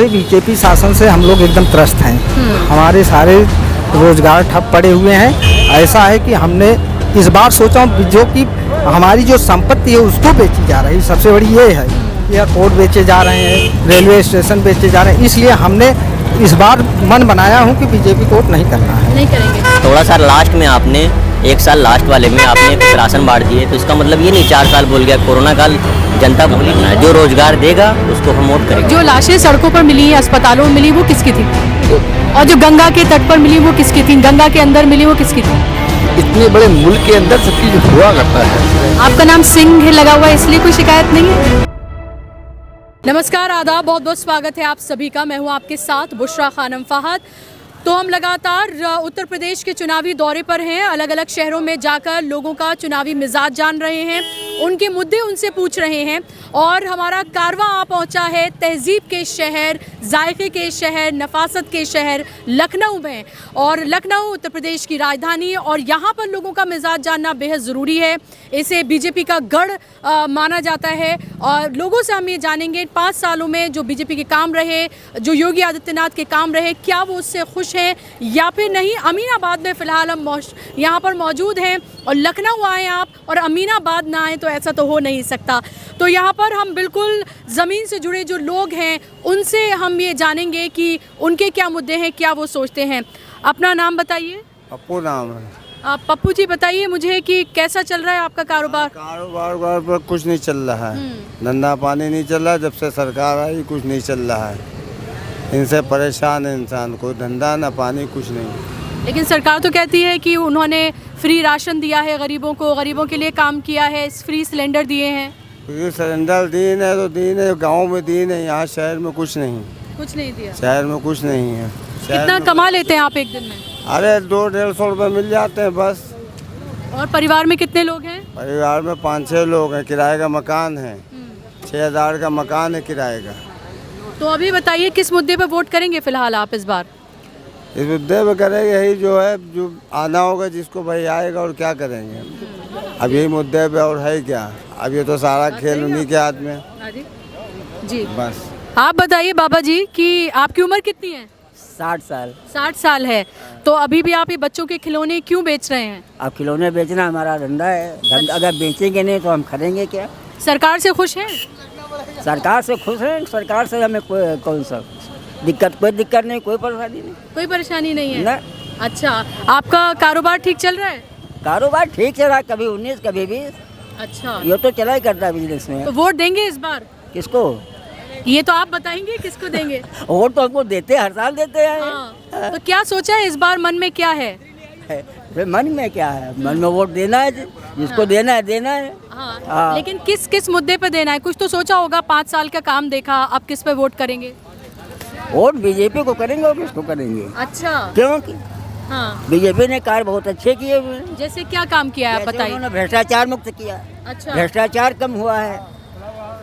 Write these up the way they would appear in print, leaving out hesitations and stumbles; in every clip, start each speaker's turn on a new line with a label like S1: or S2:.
S1: BJP शासन से हम लोग एकदम त्रस्त हैं। हमारे सारे रोजगार ठप पड़े हुए हैं। ऐसा है कि हमने इस बार सोचा जो कि हमारी जो संपत्ति है उसको बेची जा रही है। सबसे बड़ी ये है, एयरपोर्ट बेचे जा रहे हैं, रेलवे स्टेशन बेचे जा रहे हैं। इसलिए हमने इस बार मन बनाया हूँ कि बीजेपी को वोट नहीं करना है।
S2: नहीं करेंगे।
S3: थोड़ा सा लास्ट में आपने 1 साल लास्ट वाले में आपने कुछ राशन बांट दिए, तो इसका मतलब ये नहीं 4 साल बोल गया। कोरोना काल जनता भूली ना, जो रोजगार देगा उसको हम वोट करेंगे।
S2: जो लाशें सड़कों पर मिली, अस्पतालों में मिली, वो किसकी थी? और जो गंगा के तट पर मिली वो किसकी थी? गंगा के अंदर मिली वो किसकी थी?
S4: इतने बड़े मुल्क के अंदर सब चीज हुआ करता है।
S2: आपका नाम सिंह लगा हुआ है, इसलिए कोई शिकायत नहीं है? नमस्कार, आदाब, बहुत बहुत स्वागत है आप सभी का। मैं हूं आपके साथ बुशरा खानम फहद। तो हम लगातार उत्तर प्रदेश के चुनावी दौरे पर हैं। अलग अलग शहरों में जाकर लोगों का चुनावी मिजाज जान रहे हैं, उनके मुद्दे उनसे पूछ रहे हैं। और हमारा कारवां आ पहुंचा है तहजीब के शहर, जायके के शहर, नफासत के शहर लखनऊ में। और लखनऊ उत्तर प्रदेश की राजधानी, और यहाँ पर लोगों का मिजाज जानना बेहद ज़रूरी है। इसे बीजेपी का गढ़ माना जाता है। और लोगों से हम ये जानेंगे 5 सालों में जो बीजेपी के काम रहे, जो योगी आदित्यनाथ के काम रहे, क्या वो उससे खुश हैं या फिर नहीं। अमीनाबाद में फ़िलहाल हम यहाँ पर मौजूद हैं, और लखनऊ आए आप और अमीनाबाद ना आए तो ऐसा तो हो नहीं सकता। तो यहाँ पर हम बिल्कुल ज़मीन से जुड़े जो लोग हैं उनसे हम ये जानेंगे कि उनके क्या मुद्दे हैं, क्या वो सोचते हैं। अपना नाम बताइए।
S5: पप्पू नाम है।
S2: पप्पू जी, बताइए मुझे कि कैसा चल रहा है आपका कारोबार?
S5: कारोबार पर कुछ नहीं चल रहा है। धंधा पानी नहीं चल रहा है। जब से सरकार आई कुछ नहीं चल रहा है। इनसे परेशान है इंसान, कोई धंधा ना पानी कुछ नहीं।
S2: लेकिन सरकार तो कहती है कि उन्होंने फ्री राशन दिया है गरीबों को, गरीबों के लिए काम किया है, फ्री सिलेंडर दिए हैं।
S5: फ्री सिलेंडर दीन है तो दीन है, गाँव में दीन है, यहाँ शहर में कुछ नहीं।
S2: कुछ नहीं दिया?
S5: शहर में कुछ नहीं है।
S2: कितना कमा लेते हैं आप एक दिन में?
S5: अरे 200-150 रुपये मिल जाते हैं बस।
S2: और परिवार में कितने लोग हैं?
S5: परिवार में 5-6 लोग हैं। किराए का मकान है, 6,000 का मकान है किराए का।
S2: तो अभी बताइए किस मुद्दे पर वोट करेंगे फिलहाल आप इस बार?
S5: इस मुद्दे पे करेंगे यही जो है, जो आना होगा जिसको भाई आएगा, और क्या करेंगे अब यही मुद्दे पे, और है क्या। अब ये तो सारा खेल उन्हीं के हाथ में
S2: जी।
S5: बस
S2: आप बताइए बाबा जी कि आपकी उम्र कितनी है?
S6: 60 साल।
S2: 60 साल है। तो अभी भी आप ये बच्चों के खिलौने क्यों बेच रहे हैं?
S6: अब खिलौने बेचना हमारा धंधा है। अगर बेचेंगे नहीं तो हम खरीदेंगे क्या?
S2: सरकार से खुश हैं?
S6: सरकार से खुश हैं। सरकार से हमें कौन सा दिक्कत, कोई दिक्कत नहीं, कोई परेशानी नहीं।
S2: कोई परेशानी नहीं है
S6: ना।
S2: अच्छा, आपका कारोबार ठीक चल रहा है?
S6: कारोबार ठीक चल रहा है, कभी 19 कभी 20।
S2: अच्छा,
S6: ये तो चला ही करता है बिजनेस में।
S2: तो वोट देंगे इस बार?
S6: किसको?
S2: ये तो आप बताएंगे किसको देंगे।
S6: वोट तो हमको देते, हर साल देते हैं।
S2: हाँ। तो क्या सोचा है इस बार, मन में क्या है?
S6: फिर मन में क्या है? मन में वोट देना है, जिसको देना है देना है।
S2: हाँ। लेकिन किस किस मुद्दे पे देना है? कुछ तो सोचा होगा। 5 साल का काम देखा, अब किस पे वोट करेंगे?
S6: वोट बीजेपी को करेंगे और किसको करेंगे?
S2: अच्छा।
S6: क्योंकि
S2: हाँ,
S6: बीजेपी ने कार्य बहुत अच्छे किए हुए हैं।
S2: जैसे क्या काम किया है आप बताइए।
S6: उन्होंने भ्रष्टाचार मुक्त किया।
S2: अच्छा।
S6: भ्रष्टाचार कम हुआ है,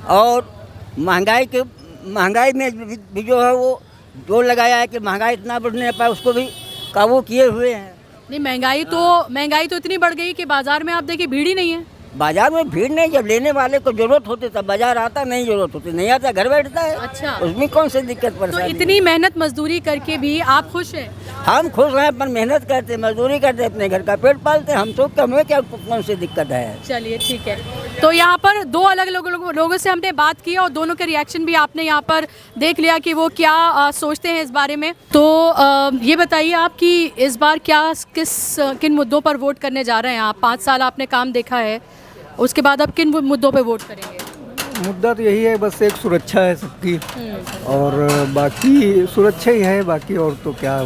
S6: और महंगाई में भी जो है वो जोर लगाया है कि महंगाई इतना बढ़ने पाए, उसको भी काबू किए हुए हैं।
S2: नहीं, महंगाई तो इतनी बढ़ गई कि बाजार में आप देखिए भीड़ ही नहीं है।
S6: बाजार में भीड़ नहीं, जब लेने वाले को जरूरत होती तब बाजार आता, नहीं जरूरत होती नहीं आता, घर बैठता है।
S2: अच्छा।
S6: उसमें कौन सी दिक्कत
S2: तो
S6: परेशानी?
S2: इतनी मेहनत मजदूरी करके भी आप खुश हैं?
S6: हम खुश हैं, पर मेहनत करते, मजदूरी करते, अपने घर का पेट पालते, हम तो हमें क्या कौन सी दिक्कत है?
S2: चलिए ठीक है। तो यहाँ पर 2 अलग लोगों से हमने बात की, और दोनों के रिएक्शन भी आपने यहाँ पर देख लिया कि वो क्या सोचते हैं इस बारे में। तो ये बताइए आप कि इस बार किन मुद्दों पर वोट करने जा रहे हैं आप? 5 साल आपने काम देखा है, उसके बाद अब किन मुद्दों पे वोट करेंगे?
S1: मुद्दा तो यही है, बस एक सुरक्षा है सबकी, और बाकी सुरक्षा ही है, बाकी और तो क्या।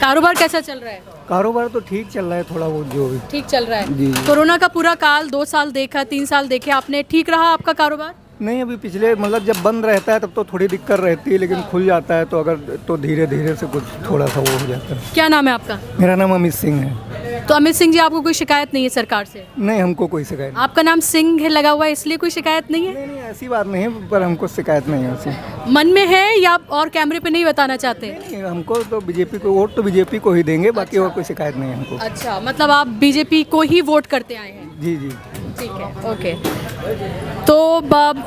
S2: कारोबार कैसा चल रहा है?
S1: कारोबार तो ठीक चल रहा है, थोड़ा बहुत जो भी
S2: ठीक चल रहा है।
S1: जी।
S2: कोरोना का पूरा काल 2 साल देखा, 3 साल देखे आपने, ठीक रहा आपका कारोबार?
S1: नहीं। अभी पिछले मतलब जब बंद रहता है तब तो थोड़ी दिक्कत रहती है, लेकिन खुल जाता है तो अगर तो धीरे धीरे से कुछ थोड़ा सा वो हो जाता है।
S2: क्या नाम है आपका?
S1: मेरा नाम अमित सिंह है।
S2: तो अमित सिंह जी, आपको कोई शिकायत नहीं है सरकार से?
S1: नहीं, हमको कोई शिकायत
S2: आपका नाम सिंह लगा हुआ है, इसलिए कोई शिकायत नहीं है?
S1: नहीं, ऐसी बात नहीं है, पर हमको शिकायत नहीं है ऐसी।
S2: मन में है या और कैमरे पे नहीं बताना चाहते?
S1: नहीं, हमको तो बीजेपी को वोट तो बीजेपी को ही देंगे, बाकी और कोई शिकायत नहीं है हमको।
S2: अच्छा, मतलब आप बीजेपी को ही वोट करते आए हैं?
S1: जी जी।
S2: ठीक है, ओके। तो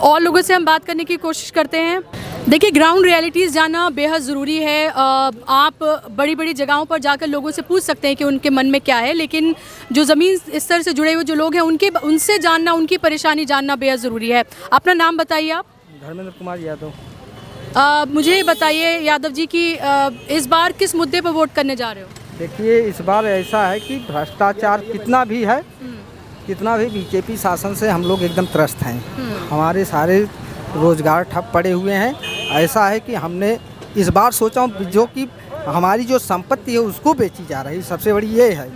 S2: और लोगों से हम बात करने की कोशिश करते हैं। देखिए, ग्राउंड रियलिटीज़ जानना बेहद ज़रूरी है। आप बड़ी बड़ी जगहों पर जाकर लोगों से पूछ सकते हैं कि उनके मन में क्या है, लेकिन जो ज़मीन स्तर से जुड़े हुए जो लोग हैं उनसे जानना, उनकी परेशानी जानना बेहद ज़रूरी है। अपना नाम बताइए आप।
S1: धर्मेंद्र कुमार यादव।
S2: मुझे बताइए यादव जी कि इस बार किस मुद्दे पर वोट करने जा रहे हो?
S1: देखिए, इस बार ऐसा है कि भ्रष्टाचार कितना भी है, कितना भी बीजेपी शासन से हम लोग एकदम त्रस्त हैं। हमारे सारे रोजगार ठप पड़े हुए हैं। ऐसा है कि हमने इस बार सोचा हूँ जो कि हमारी जो संपत्ति है उसको बेची जा रही है। सबसे बड़ी ये है,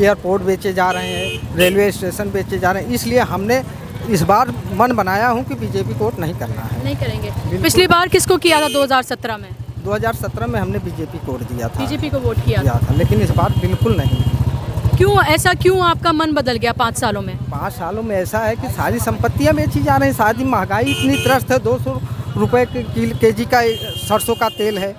S1: एयरपोर्ट बेचे जा रहे हैं, रेलवे स्टेशन बेचे जा रहे हैं। इसलिए हमने इस बार मन बनाया हूँ कि बीजेपी को वोट नहीं करना है।
S2: नहीं करेंगे। पिछली बार किसको किया था 2017 में?
S1: 2017 में हमने बीजेपी को वोट दिया था।
S2: बीजेपी को वोट किया
S1: था, लेकिन इस बार बिल्कुल नहीं।
S2: क्यों ऐसा, क्यों आपका मन बदल गया 5 सालों में?
S1: 5 सालों में ऐसा है कि सारी संपत्तियां बेची जा रही हैं। सारी महंगाई इतनी त्रस्त है, 200 रुपये केजी का सरसों का तेल है।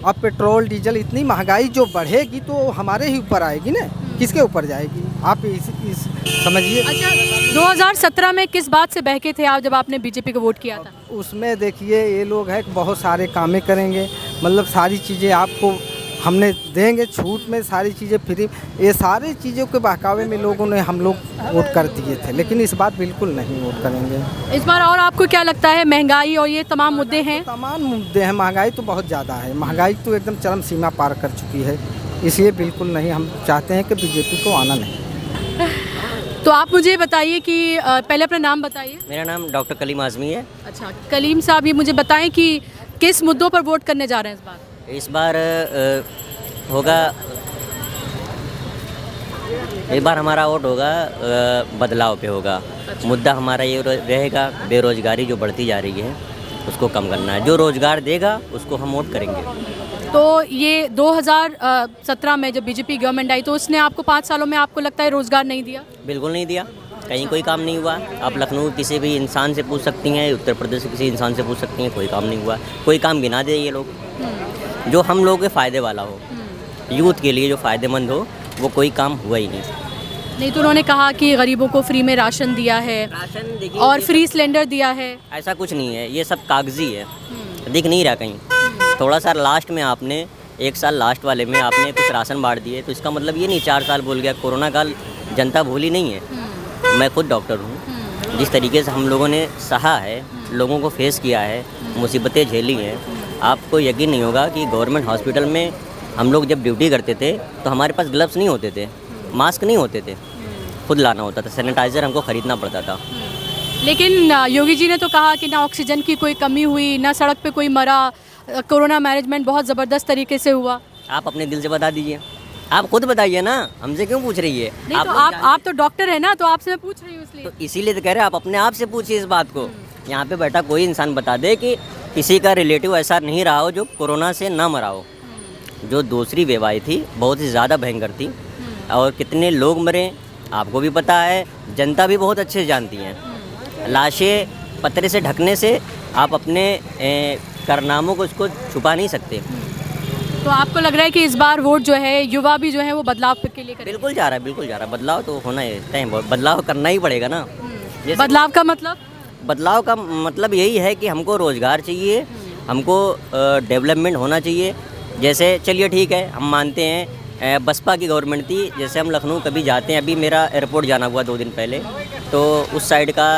S1: अब पेट्रोल डीजल, इतनी महंगाई जो बढ़ेगी तो हमारे ही ऊपर आएगी ना, किसके ऊपर जाएगी? आप इस समझिए।
S2: अच्छा, 2017 में किस बात से बहके थे आप जब आपने बीजेपी को वोट किया था?
S1: उसमें देखिए, ये लोग हैं कि बहुत सारे कामें करेंगे, मतलब सारी चीज़ें आपको हमने देंगे छूट में, सारी चीज़ें फ्री। ये सारी चीज़ों के बहकावे में हम लोग वोट कर दिए थे, लेकिन इस बार बिल्कुल नहीं वोट करेंगे।
S2: इस बार और आपको क्या लगता है, महंगाई और ये तमाम मुद्दे हैं?
S1: तमाम मुद्दे हैं। महंगाई तो बहुत ज़्यादा है, महंगाई तो एकदम चरम सीमा पार कर चुकी है। इसलिए बिल्कुल नहीं, हम चाहते हैं कि बीजेपी को आना नहीं।
S2: तो आप मुझे बताइए कि पहले अपना नाम बताइए।
S3: मेरा नाम डॉक्टर कलीम आज़मी है।
S2: अच्छा, कलीम साहब, ये मुझे बताएं कि किस मुद्दों पर वोट करने जा रहे हैं इस बार?
S3: इस बार होगा, इस बार हमारा वोट होगा बदलाव पे होगा। मुद्दा हमारा ये रहेगा, बेरोजगारी जो बढ़ती जा रही है उसको कम करना है। जो रोजगार देगा उसको हम वोट करेंगे।
S2: तो ये 2017 में जब बीजेपी गवर्नमेंट आई तो उसने आपको 5 सालों में आपको लगता है रोजगार नहीं दिया?
S3: बिल्कुल नहीं दिया, कहीं कोई काम नहीं हुआ। आप लखनऊ किसी भी इंसान से पूछ सकती हैं, उत्तर प्रदेश के किसी इंसान से पूछ सकती हैं, कोई काम नहीं हुआ। कोई काम गिना दे ये लोग जो हम लोगों के फ़ायदे वाला हो, यूथ के लिए जो फ़ायदेमंद हो, वो कोई काम हुआ ही नहीं।
S2: तो उन्होंने कहा कि गरीबों को फ्री में राशन दिया है,
S3: राशन देखिए,
S2: और फ्री सिलेंडर दिया है।
S3: ऐसा कुछ नहीं है, ये सब कागजी है, दिख नहीं रहा कहीं। थोड़ा सा लास्ट में आपने 1 साल लास्ट वाले में आपने कुछ राशन बांट दिए, तो इसका मतलब ये नहीं 4 साल बोल गया। कोरोना काल जनता भूली नहीं है। मैं खुद डॉक्टर हूँ। जिस तरीके से हम लोगों ने सहा है, लोगों को फेस किया है, मुसीबतें झेली हैं, आपको यकीन नहीं होगा कि गवर्नमेंट हॉस्पिटल में हम लोग जब ड्यूटी करते थे तो हमारे पास ग्लव्स नहीं होते थे, मास्क नहीं होते थे, खुद लाना होता था, सैनिटाइज़र हमको ख़रीदना पड़ता था।
S2: लेकिन योगी जी ने तो कहा कि ना ऑक्सीजन की कोई कमी हुई, ना सड़क पे कोई मरा, कोरोना मैनेजमेंट बहुत ज़बरदस्त तरीके से हुआ।
S3: आप अपने दिल से बता दीजिए, आप खुद बताइए ना, हमसे क्यों पूछ रही है?
S2: नहीं, तो आप तो डॉक्टर है ना, तो आपसे मैं पूछ रही हूँ इसलिए।
S3: तो इसीलिए तो कह रहे हैं, आप अपने आप से पूछिए इस बात को। यहाँ पे बैठा कोई इंसान बता दे कि किसी का रिलेटिव ऐसा नहीं रहा हो जो कोरोना से ना मरा हो। जो दूसरी बीमारी थी बहुत ही ज़्यादा भयंकर थी, और कितने लोग मरे आपको भी पता है, जनता भी बहुत अच्छे से जानती हैं। लाशें पतरे से ढकने से आप अपने कारनामों को उसको छुपा नहीं सकते।
S2: तो आपको लग रहा है कि इस बार वोट जो है, युवा भी जो है वो बदलाव के लिए करेंगे?
S3: बिल्कुल जा रहा है, बिल्कुल जा रहा है। बदलाव तो होना है, तय बदलाव करना ही पड़ेगा ना।
S2: बदलाव का मतलब?
S3: बदलाव का मतलब यही है कि हमको रोज़गार चाहिए, हमको डेवलपमेंट होना चाहिए। जैसे चलिए ठीक है, हम मानते हैं बसपा की गवर्नमेंट थी, जैसे हम लखनऊ कभी जाते हैं, अभी मेरा एयरपोर्ट जाना हुआ 2 दिन पहले, तो उस साइड का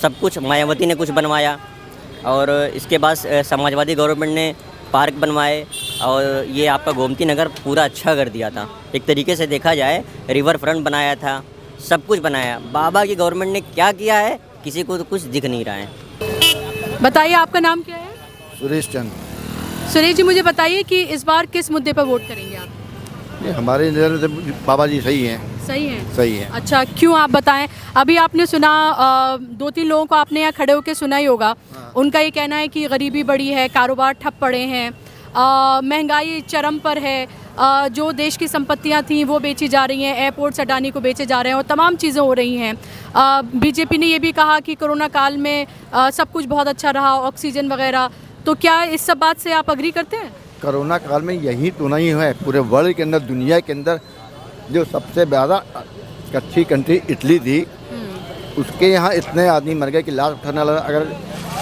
S3: सब कुछ मायावती ने कुछ बनवाया, और इसके बाद समाजवादी गवर्नमेंट ने पार्क बनवाए, और ये आपका गोमती नगर पूरा अच्छा कर दिया था। एक तरीके से देखा जाए रिवर फ्रंट बनाया था, सब कुछ बनाया। बाबा की गवर्नमेंट ने क्या किया है किसी को तो कुछ दिख नहीं रहा है।
S2: बताइए, आपका नाम क्या है?
S4: सुरेश चंद।
S2: सुरेश जी, मुझे बताइए कि इस बार किस मुद्दे पर वोट करेंगे आप?
S4: ये हमारे नज़र से बाबा जी सही हैं।
S2: सही है?
S4: सही है।
S2: अच्छा, क्यों आप बताएं। अभी आपने सुना, 2-3 लोगों को आपने यहाँ खड़े होकर सुना ही होगा। उनका ये कहना है कि गरीबी बढ़ी है, कारोबार ठप पड़े हैं, महंगाई चरम पर है, जो देश की संपत्तियां थीं वो बेची जा रही हैं, एयरपोर्ट्स अडानी को बेचे जा रहे हैं, और तमाम चीज़ें हो रही हैं। बीजेपी ने ये भी कहा कि कोरोना काल में सब कुछ बहुत अच्छा रहा, ऑक्सीजन वगैरह। तो क्या इस सब बात से आप अग्री करते हैं?
S4: कोरोना काल में यही तो नहीं है, पूरे वर्ल्ड के अंदर, दुनिया के अंदर जो सबसे ज़्यादा कच्ची कंट्री इटली थी, उसके यहाँ इतने आदमी मर गए कि लाश उठाने वाला, अगर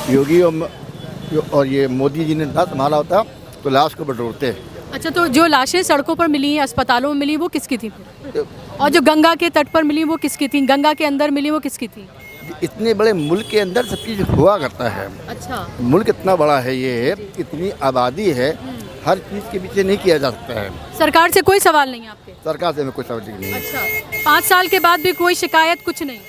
S4: योगी और ये मोदी जी ने ना संभाला होता तो लाश को बटोरते।
S2: अच्छा, तो जो लाशें सड़कों पर मिली हैं, अस्पतालों में मिली, वो किसकी थी? और जो गंगा के तट पर मिली वो किसकी थी? गंगा के अंदर मिली वो किसकी थी?
S4: इतने बड़े मुल्क के अंदर सब चीज़ हुआ करता है।
S2: अच्छा,
S4: मुल्क इतना बड़ा है, ये इतनी आबादी है, हर चीज़ के पीछे नहीं किया जा सकता है।
S2: सरकार से कोई सवाल नहीं आपके?
S4: सरकार से हमें कोई सवाल नहीं है।
S2: अच्छा, 5 साल के बाद भी कोई शिकायत कुछ नहीं?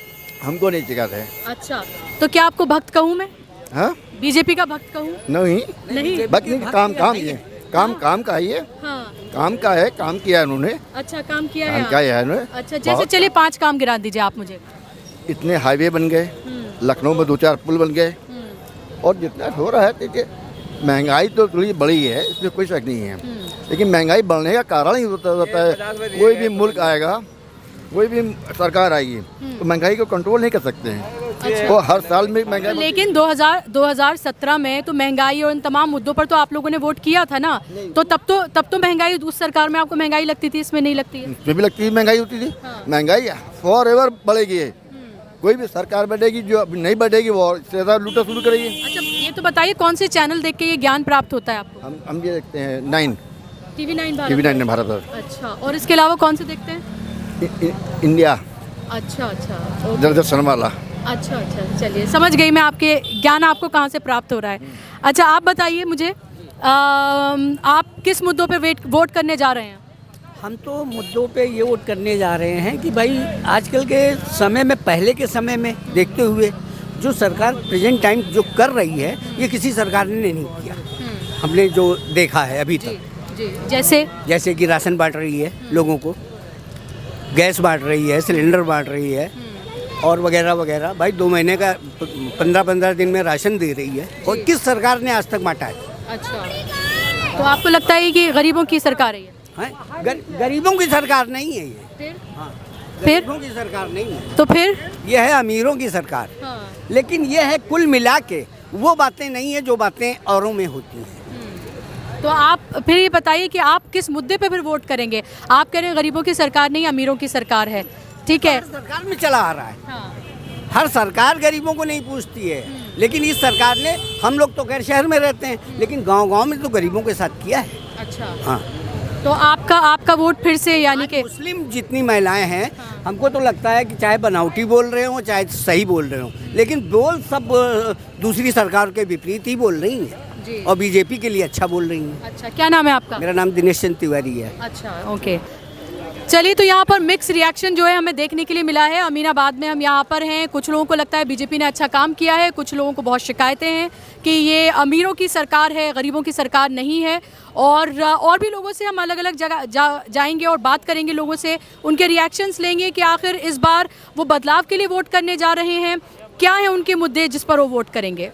S4: हमको नहीं शिकायत है।
S2: अच्छा, तो क्या आपको भक्त कहूँ मैं?
S4: हाँ,
S2: बीजेपी का भक्त कहूँ?
S4: नहीं बाकी काम ये काम का है, ये
S2: हाँ,
S4: काम का है, काम किया है उन्होंने,
S2: अच्छा, काम किया है।
S4: काम किया है उन्होंने।
S2: अच्छा, जैसे चलिए 5 काम गिरा दीजिए आप मुझे।
S4: इतने हाईवे बन गए, लखनऊ में 2-4 पुल बन गए, और जितना हो रहा है, देखिए महंगाई तो थोड़ी बड़ी है, इसमें कोई शक नहीं है, लेकिन महंगाई बढ़ने का कारण ही होता है, कोई भी मुल्क आएगा, कोई भी सरकार आएगी तो महंगाई को कंट्रोल नहीं कर सकते हैं। वो हर साल में महंगाई।
S2: लेकिन 2017 में तो महंगाई और इन तमाम मुद्दों पर तो आप लोगों ने वोट किया था ना, तो तब तो महंगाई, उस सरकार में आपको महंगाई लगती थी, इसमें नहीं लगती है?
S4: इसमें भी लगती है, महंगाई होती थी।
S2: हाँ।
S4: महंगाई फॉर एवर बढ़ेगी, कोई भी सरकार बढ़ेगी, जो अभी नहीं बढ़ेगी वो इससे ज़्यादा लूटा शुरू करेगी।
S2: अच्छा, ये तो बताइए कौन से चैनल देख के ये ज्ञान प्राप्त होता है आपको?
S4: हम ये देखते हैं 9
S2: TV9
S4: TV9 भारत।
S2: अच्छा, और इसके अलावा कौन से देखते हैं?
S4: इंडिया,
S2: अच्छा, ओके।
S4: दूरदर्शन वाला।
S2: अच्छा, चलिए समझ गई मैं, आपके ज्ञान आपको कहाँ से प्राप्त हो रहा है। अच्छा, आप बताइए मुझे, आप किस मुद्दों पे वोट करने जा रहे हैं?
S6: हम तो मुद्दों पे ये वोट करने जा रहे हैं कि भाई आजकल के समय में, पहले के समय में देखते हुए जो सरकार प्रेजेंट टाइम जो कर रही है, ये किसी सरकार ने नहीं किया। हमने जो देखा है अभी तक,
S2: जी, जैसे
S6: कि राशन बांट रही है लोगों को, गैस बांट रही है, सिलेंडर बांट रही है, और वगैरह वगैरह। भाई 2 महीने का 15-15 दिन में राशन दे रही है, और किस सरकार ने आज तक बांटा है?
S2: अच्छा, तो आपको लगता है कि गरीबों की सरकार है ये?
S6: गरीबों की सरकार नहीं है ये।
S2: फिर
S6: गरीबों की सरकार नहीं है,
S2: तो फिर
S6: ये है अमीरों की सरकार।
S2: हाँ।
S6: लेकिन ये है कुल मिला के वो बातें नहीं है जो बातें औरों में होती हैं।
S2: तो आप फिर ये बताइए कि आप किस मुद्दे पे फिर वोट करेंगे? आप कह रहे हैं गरीबों की सरकार नहीं, अमीरों की सरकार है, ठीक है?
S6: हर सरकार में चला आ रहा है।
S2: हाँ।
S6: हर सरकार गरीबों को नहीं पूछती है, लेकिन इस सरकार ने, हम लोग तो खैर शहर में रहते हैं, लेकिन गांव-गांव में तो गरीबों के साथ किया है।
S2: अच्छा,
S6: हाँ,
S2: तो आपका वोट फिर से, यानी कि
S6: मुस्लिम जितनी महिलाएं हैं, हमको तो लगता है कि चाहे बनावटी बोल रहे हों चाहे सही बोल रहे हों, लेकिन बोल सब दूसरी सरकार के विपरीत ही बोल रही हैं, और बीजेपी के लिए अच्छा बोल रही हैं।
S2: अच्छा, क्या नाम है आपका?
S6: मेरा नाम दिनेश चंद तिवारी है।
S2: अच्छा, ओके। चलिए, तो यहाँ पर मिक्स रिएक्शन जो है हमें देखने के लिए मिला है। अमीनाबाद में हम यहाँ पर हैं, कुछ लोगों को लगता है बीजेपी ने अच्छा काम किया है, कुछ लोगों को बहुत शिकायतें हैं कि ये अमीरों की सरकार है, गरीबों की सरकार नहीं है। और भी लोगों से हम अलग अलग जगह जाएंगे और बात करेंगे लोगों से, उनके रिएक्शंस लेंगे कि आखिर इस बार वो बदलाव के लिए वोट करने जा रहे हैं, क्या है उनके मुद्दे जिस पर वो वोट करेंगे।